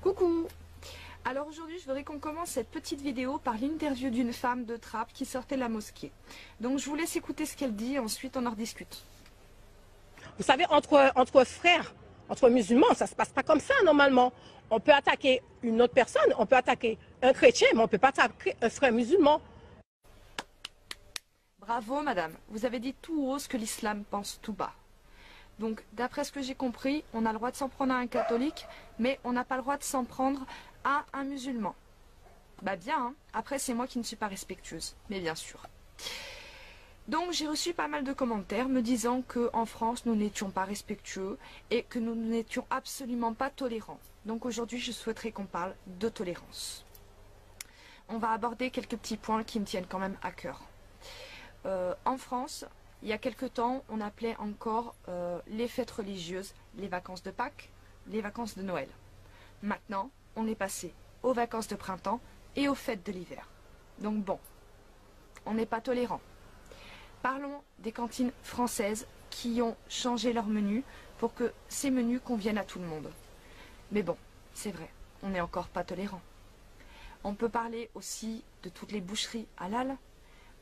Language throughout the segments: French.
Coucou! Alors aujourd'hui je voudrais qu'on commence cette petite vidéo par l'interview d'une femme de Trappes qui sortait de la mosquée. Donc je vous laisse écouter ce qu'elle dit et ensuite on en rediscute. Vous savez, entre frères, entre musulmans, ça ne se passe pas comme ça normalement. On peut attaquer une autre personne, on peut attaquer un chrétien, mais on ne peut pas attaquer un frère musulman. Bravo madame, vous avez dit tout haut ce que l'islam pense tout bas. Donc d'après ce que j'ai compris, on a le droit de s'en prendre à un catholique, mais on n'a pas le droit de s'en prendre à un musulman. Bah bien, hein. Après c'est moi qui ne suis pas respectueuse, mais bien sûr. Donc j'ai reçu pas mal de commentaires me disant qu'en France nous n'étions pas respectueux et que nous n'étions absolument pas tolérants. Donc aujourd'hui je souhaiterais qu'on parle de tolérance. On va aborder quelques petits points qui me tiennent quand même à cœur. En France, il y a quelque temps, on appelait encore les fêtes religieuses, les vacances de Pâques, les vacances de Noël. Maintenant, on est passé aux vacances de printemps et aux fêtes de l'hiver. Donc bon, on n'est pas tolérant. Parlons des cantines françaises qui ont changé leur menu pour que ces menus conviennent à tout le monde. Mais bon, c'est vrai, on n'est encore pas tolérant. On peut parler aussi de toutes les boucheries halal,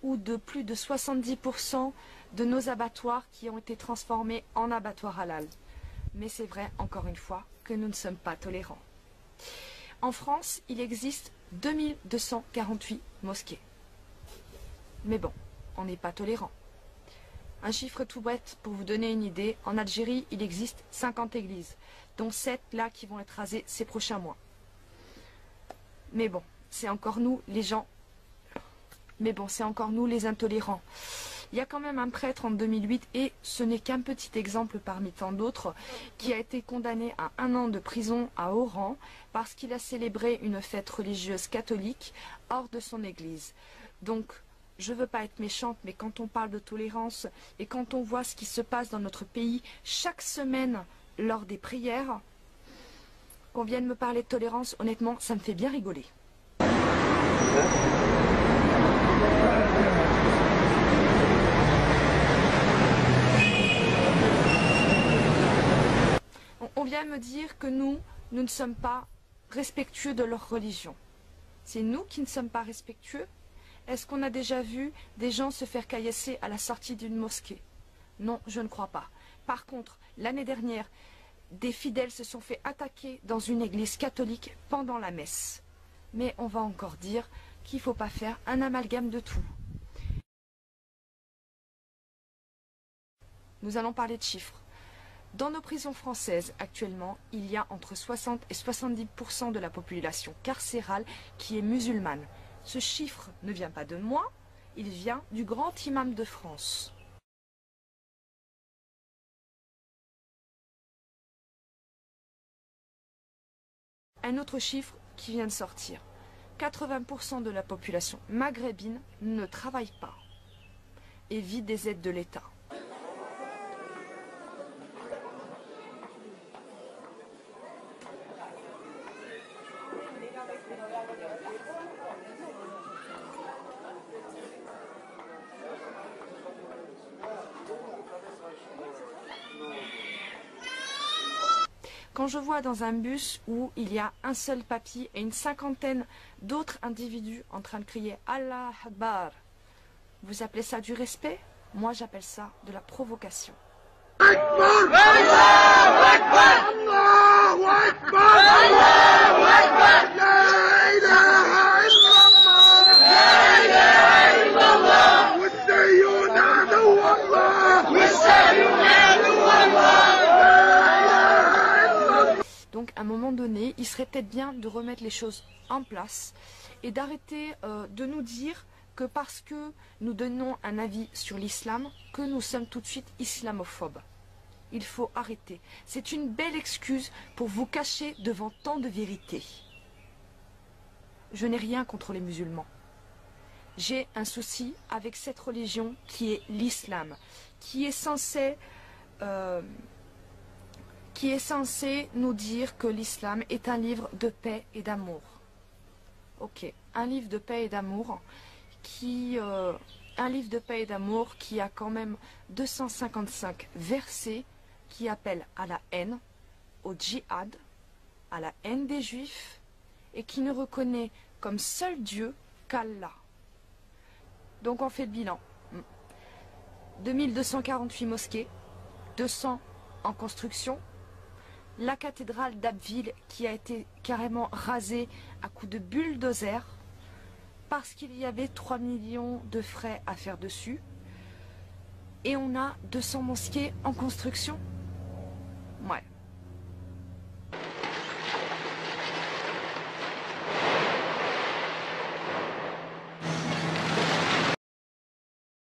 ou de plus de 70% de nos abattoirs qui ont été transformés en abattoirs halal. Mais c'est vrai, encore une fois, que nous ne sommes pas tolérants. En France, il existe 2248 mosquées. Mais bon, on n'est pas tolérant. Un chiffre tout bête pour vous donner une idée, en Algérie, il existe 50 églises, dont 7 là qui vont être rasées ces prochains mois. Mais bon, c'est encore nous, les gens. Mais bon, c'est encore nous les intolérants. Il y a quand même un prêtre en 2008, et ce n'est qu'un petit exemple parmi tant d'autres, qui a été condamné à 1 an de prison à Oran parce qu'il a célébré une fête religieuse catholique hors de son église. Donc, je ne veux pas être méchante, mais quand on parle de tolérance et quand on voit ce qui se passe dans notre pays chaque semaine lors des prières, qu'on vienne me parler de tolérance, honnêtement, ça me fait bien rigoler. On vient me dire que nous ne sommes pas respectueux de leur religion. C'est nous qui ne sommes pas respectueux? Est-ce qu'on a déjà vu des gens se faire caillasser à la sortie d'une mosquée? Non, je ne crois pas. Par contre, l'année dernière, des fidèles se sont fait attaquer dans une église catholique pendant la messe. Mais on va encore dire qu'il ne faut pas faire un amalgame de tout. Nous allons parler de chiffres. Dans nos prisons françaises, actuellement, il y a entre 60 et 70% de la population carcérale qui est musulmane. Ce chiffre ne vient pas de moi, il vient du grand imam de France. Un autre chiffre qui vient de sortir. 80% de la population maghrébine ne travaille pas et vit des aides de l'État. Quand je vois dans un bus où il y a un seul papy et une cinquantaine d'autres individus en train de crier « Allah Akbar », vous appelez ça du respect? Moi j'appelle ça de la provocation. Akbar, Allahu Akbar, Allahu Akbar, Allahu Akbar, la ilaha illallah, la ilaha illallah, والسيون عدو الله, والسيون عدو الله. Donc à un moment donné, il serait peut-être bien de remettre les choses en place et d'arrêter de nous dire que parce que nous donnons un avis sur l'islam, que nous sommes tout de suite islamophobes. Il faut arrêter. C'est une belle excuse pour vous cacher devant tant de vérité. Je n'ai rien contre les musulmans. J'ai un souci avec cette religion qui est l'islam, qui est censée nous dire que l'islam est un livre de paix et d'amour. Ok, un livre de paix et d'amour qui a quand même 255 versets qui appellent à la haine, au djihad à la haine des Juifs et qui ne reconnaît comme seul Dieu qu'Allah. Donc on fait le bilan. 2248 mosquées, 200 en construction, la cathédrale d'Abbeville qui a été carrément rasée à coups de bulldozer parce qu'il y avait 3 millions de frais à faire dessus, et on a 200 mosquées en construction. Ouais.